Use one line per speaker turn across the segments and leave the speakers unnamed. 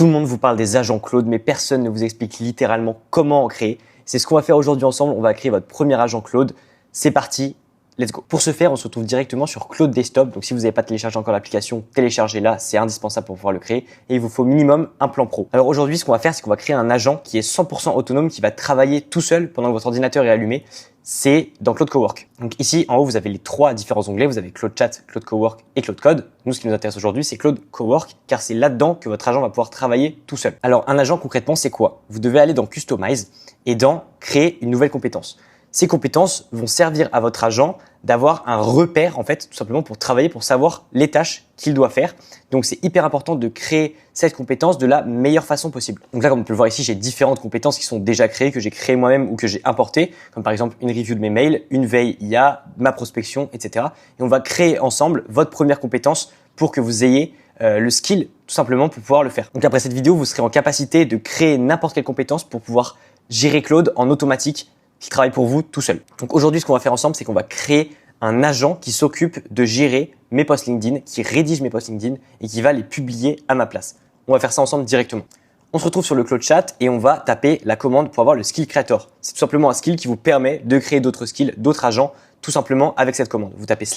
Tout le monde vous parle des agents Claude, mais personne ne vous explique littéralement comment en créer. C'est ce qu'on va faire aujourd'hui ensemble. On va créer votre premier agent Claude. C'est parti, let's go. Pour ce faire, on se retrouve directement sur Claude Desktop. Donc si vous n'avez pas téléchargé encore l'application, téléchargez-la, c'est indispensable pour pouvoir le créer. Et il vous faut minimum un plan pro. Alors aujourd'hui, ce qu'on va faire, c'est qu'on va créer un agent qui est 100% autonome, qui va travailler tout seul pendant que votre ordinateur est allumé. C'est dans Claude Cowork. Donc ici, en haut, vous avez les trois différents onglets. Vous avez Claude Chat, Claude Cowork et Claude Code. Nous, ce qui nous intéresse aujourd'hui, c'est Claude Cowork, car c'est là-dedans que votre agent va pouvoir travailler tout seul. Alors, un agent, concrètement, c'est quoi? Vous devez aller dans Customize et dans Créer une nouvelle compétence. Ces compétences vont servir à votre agent d'avoir un repère, en fait, tout simplement pour travailler, pour savoir les tâches qu'il doit faire. Donc, c'est hyper important de créer cette compétence de la meilleure façon possible. Donc là, comme on peut le voir ici, j'ai différentes compétences qui sont déjà créées, que j'ai créées moi-même ou que j'ai importées, comme par exemple une review de mes mails, une veille IA, ma prospection, etc. Et on va créer ensemble votre première compétence pour que vous ayez le skill, tout simplement, pour pouvoir le faire. Donc après cette vidéo, vous serez en capacité de créer n'importe quelle compétence pour pouvoir gérer Claude en automatique, qui travaille pour vous tout seul. Donc aujourd'hui, ce qu'on va faire ensemble, c'est qu'on va créer un agent qui s'occupe de gérer mes posts LinkedIn, qui rédige mes posts LinkedIn et qui va les publier à ma place. On va faire ça ensemble directement. On se retrouve sur le Claude Chat et on va taper la commande pour avoir le skill creator. C'est tout simplement un skill qui vous permet de créer d'autres skills, d'autres agents, tout simplement avec cette commande. Vous tapez /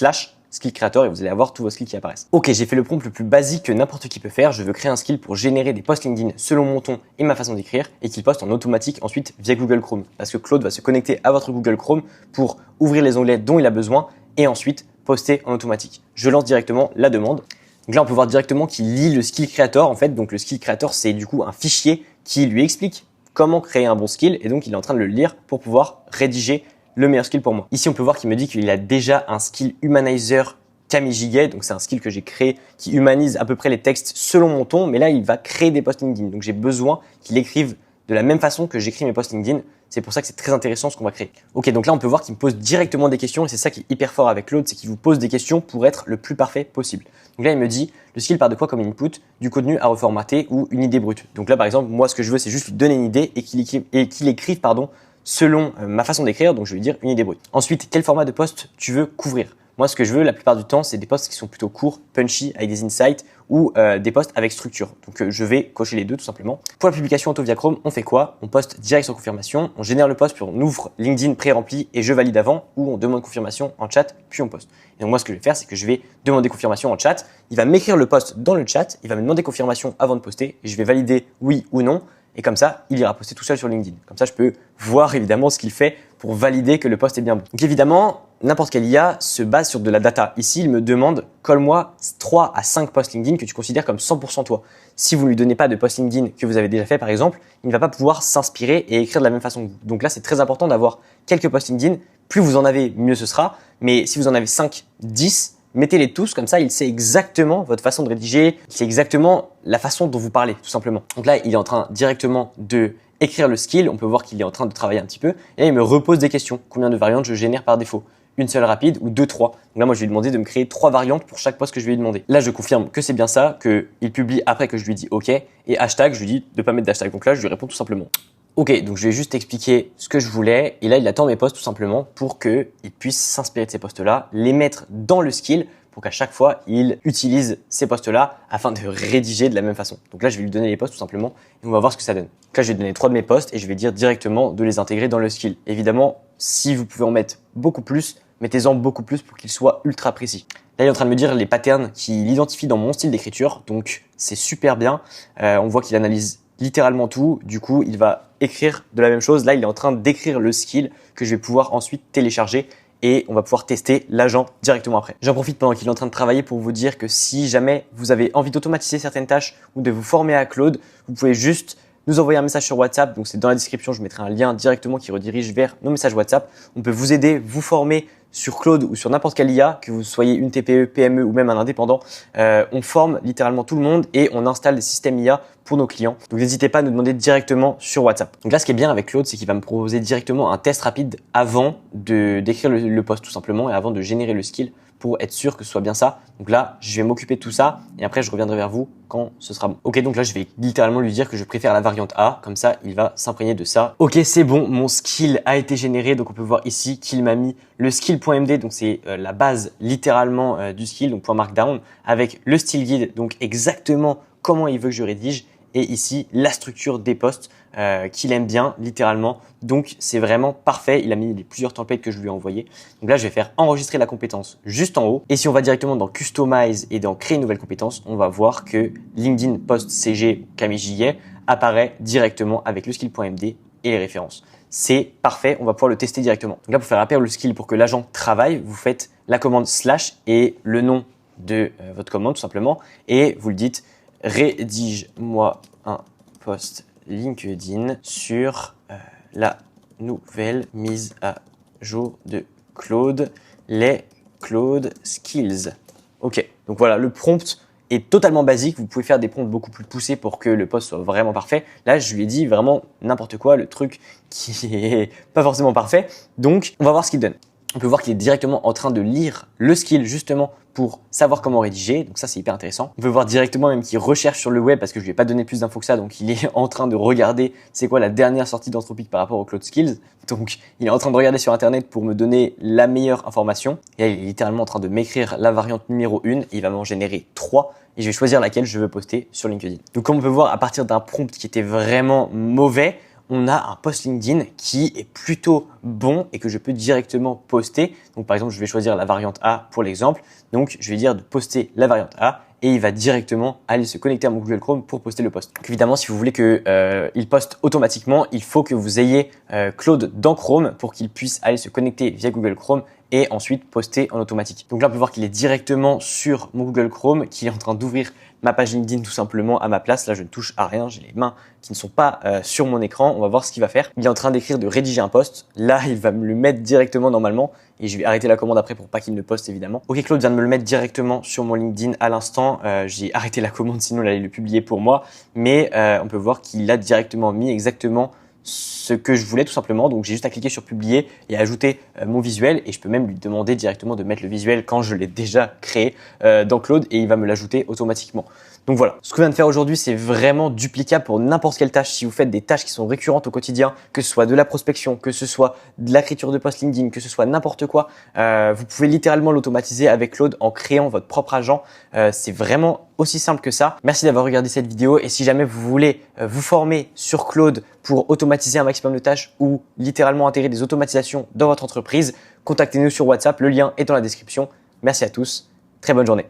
skill creator et vous allez avoir tous vos skills qui apparaissent. Ok, j'ai fait le prompt le plus basique que n'importe qui peut faire. Je veux créer un skill pour générer des posts LinkedIn selon mon ton et ma façon d'écrire et qu'il poste en automatique ensuite via Google Chrome. Parce que Claude va se connecter à votre Google Chrome pour ouvrir les onglets dont il a besoin et ensuite poster en automatique. Je lance directement la demande. Donc là, on peut voir directement qu'il lit le skill creator en fait. Donc le skill creator, c'est du coup un fichier qui lui explique comment créer un bon skill et donc il est en train de le lire pour pouvoir rédiger le meilleur skill pour moi. Ici, on peut voir qu'il me dit qu'il a déjà un skill humanizer Kamijiget, donc c'est un skill que j'ai créé qui humanise à peu près les textes selon mon ton, mais là, il va créer des posts LinkedIn. Donc j'ai besoin qu'il écrive de la même façon que j'écris mes posts LinkedIn. C'est pour ça que c'est très intéressant ce qu'on va créer. Ok, donc là, on peut voir qu'il me pose directement des questions et c'est ça qui est hyper fort avec Claude, c'est qu'il vous pose des questions pour être le plus parfait possible. Donc là, il me dit, le skill part de quoi comme input? Du contenu à reformater ou une idée brute. Donc là, par exemple, moi, ce que je veux, c'est juste lui donner une idée et qu'il écrive, selon ma façon d'écrire, donc je vais dire une idée brute. Ensuite, quel format de post tu veux couvrir? Moi, ce que je veux la plupart du temps, c'est des posts qui sont plutôt courts, punchy, avec des insights ou des posts avec structure. Donc, je vais cocher les deux tout simplement. Pour la publication auto via Chrome, on fait quoi? On poste direct sans confirmation, on génère le post puis on ouvre LinkedIn pré-rempli et je valide avant ou on demande confirmation en chat puis on poste. Et donc moi, ce que je vais faire, c'est que je vais demander confirmation en chat. Il va m'écrire le post dans le chat, il va me demander confirmation avant de poster et je vais valider oui ou non. Et comme ça, il ira poster tout seul sur LinkedIn. Comme ça, je peux voir évidemment ce qu'il fait pour valider que le post est bien bon. Donc évidemment, n'importe quelle IA se base sur de la data. Ici, il me demande, colle-moi 3 à 5 posts LinkedIn que tu considères comme 100% toi. Si vous ne lui donnez pas de post LinkedIn que vous avez déjà fait, par exemple, il ne va pas pouvoir s'inspirer et écrire de la même façon que vous. Donc là, c'est très important d'avoir quelques posts LinkedIn. Plus vous en avez, mieux ce sera. Mais si vous en avez 5, 10, mettez-les tous, comme ça il sait exactement votre façon de rédiger, il sait exactement la façon dont vous parlez, tout simplement. Donc là, il est en train directement de écrire le skill, on peut voir qu'il est en train de travailler un petit peu, et là, il me repose des questions. Combien de variantes je génère par défaut? Une seule rapide ou 2, 3. Donc là, moi, je vais lui demander de me créer 3 variantes pour chaque post que je vais lui demander. Là, je confirme que c'est bien ça, qu'il publie après que je lui dis OK, et hashtag, je lui dis de pas mettre d'hashtag. Donc là, je lui réponds tout simplement. Ok, donc je vais juste expliquer ce que je voulais et là il attend mes posts tout simplement pour qu'il puisse s'inspirer de ces posts-là, les mettre dans le skill pour qu'à chaque fois il utilise ces posts-là afin de rédiger de la même façon. Donc là je vais lui donner les posts tout simplement et on va voir ce que ça donne. Donc là je vais donner 3 de mes posts et je vais dire directement de les intégrer dans le skill. Évidemment, si vous pouvez en mettre beaucoup plus, mettez-en beaucoup plus pour qu'il soit ultra précis. Là, il est en train de me dire les patterns qu'il identifie dans mon style d'écriture, donc c'est super bien. On voit qu'il analyse littéralement tout. Du coup, il va écrire de la même chose. Là, il est en train d'écrire le skill que je vais pouvoir ensuite télécharger et on va pouvoir tester l'agent directement après. J'en profite pendant qu'il est en train de travailler pour vous dire que si jamais vous avez envie d'automatiser certaines tâches ou de vous former à Claude, vous pouvez juste nous envoyer un message sur WhatsApp. Donc, c'est dans la description. Je mettrai un lien directement qui redirige vers nos messages WhatsApp. On peut vous aider, vous former sur Claude ou sur n'importe quelle IA, que vous soyez une TPE, PME ou même un indépendant. On forme littéralement tout le monde et on installe des systèmes IA pour nos clients. Donc, n'hésitez pas à nous demander directement sur WhatsApp. Donc là, ce qui est bien avec Claude, c'est qu'il va me proposer directement un test rapide avant d'écrire le post tout simplement et avant de générer le skill pour être sûr que ce soit bien ça. Donc là, je vais m'occuper de tout ça et après, je reviendrai vers vous quand ce sera bon. Ok, donc là, je vais littéralement lui dire que je préfère la variante A. Comme ça, il va s'imprégner de ça. Ok, c'est bon. Mon skill a été généré. Donc, on peut voir ici qu'il m'a mis le skill.md. Donc, c'est la base littéralement du skill, donc .markdown avec le style guide. Donc, exactement comment il veut que je rédige et ici la structure des posts qu'il aime bien littéralement. Donc c'est vraiment parfait. Il a mis les plusieurs templates que je lui ai envoyés. Donc là je vais faire enregistrer la compétence juste en haut. Et si on va directement dans Customize et dans Créer une nouvelle compétence, on va voir que LinkedIn Post CG Camille apparaît directement avec le skill.md et les références. C'est parfait, on va pouvoir le tester directement. Donc là pour faire apparaître le skill pour que l'agent travaille, vous faites la commande / et le nom de votre commande tout simplement et vous le dites rédige-moi un post LinkedIn sur la nouvelle mise à jour de Claude, les Claude Skills. Ok, donc voilà, le prompt est totalement basique. Vous pouvez faire des prompts beaucoup plus poussés pour que le post soit vraiment parfait. Là, je lui ai dit vraiment n'importe quoi, le truc qui est pas forcément parfait. Donc, on va voir ce qu'il donne. On peut voir qu'il est directement en train de lire le skill justement pour savoir comment rédiger. Donc ça, c'est hyper intéressant. On peut voir directement même qu'il recherche sur le web parce que je lui ai pas donné plus d'infos que ça. Donc il est en train de regarder c'est quoi la dernière sortie d'Anthropic par rapport au Claude Skills. Donc il est en train de regarder sur Internet pour me donner la meilleure information. Et là, il est littéralement en train de m'écrire la variante numéro 1 et il va m'en générer 3. Et je vais choisir laquelle je veux poster sur LinkedIn. Donc comme on peut voir, à partir d'un prompt qui était vraiment mauvais, on a un post LinkedIn qui est plutôt bon et que je peux directement poster. Donc par exemple, je vais choisir la variante A pour l'exemple. Donc je vais dire de poster la variante A et il va directement aller se connecter à mon Google Chrome pour poster le post. Donc évidemment, si vous voulez qu'il poste automatiquement, il faut que vous ayez Claude dans Chrome pour qu'il puisse aller se connecter via Google Chrome et ensuite poster en automatique. Donc là, on peut voir qu'il est directement sur mon Google Chrome, qu'il est en train d'ouvrir ma page LinkedIn tout simplement à ma place. Là, je ne touche à rien, j'ai les mains qui ne sont pas sur mon écran. On va voir ce qu'il va faire. Il est en train d'écrire de rédiger un post. Là, il va me le mettre directement normalement et je vais arrêter la commande après pour pas qu'il ne poste évidemment. Ok, Claude vient de me le mettre directement sur mon LinkedIn à l'instant. J'ai arrêté la commande, sinon il allait le publier pour moi. Mais on peut voir qu'il a directement mis exactement ce que je voulais tout simplement. Donc j'ai juste à cliquer sur publier et ajouter mon visuel et je peux même lui demander directement de mettre le visuel quand je l'ai déjà créé dans Claude et il va me l'ajouter automatiquement. Donc voilà, ce que je viens de faire aujourd'hui, c'est vraiment duplicable pour n'importe quelle tâche. Si vous faites des tâches qui sont récurrentes au quotidien, que ce soit de la prospection, que ce soit de l'écriture de post LinkedIn, que ce soit n'importe quoi, vous pouvez littéralement l'automatiser avec Claude en créant votre propre agent. C'est vraiment aussi simple que ça. Merci d'avoir regardé cette vidéo et si jamais vous voulez vous former sur Claude pour automatiser un maximum de tâches ou littéralement intégrer des automatisations dans votre entreprise, contactez-nous sur WhatsApp, le lien est dans la description. Merci à tous, très bonne journée.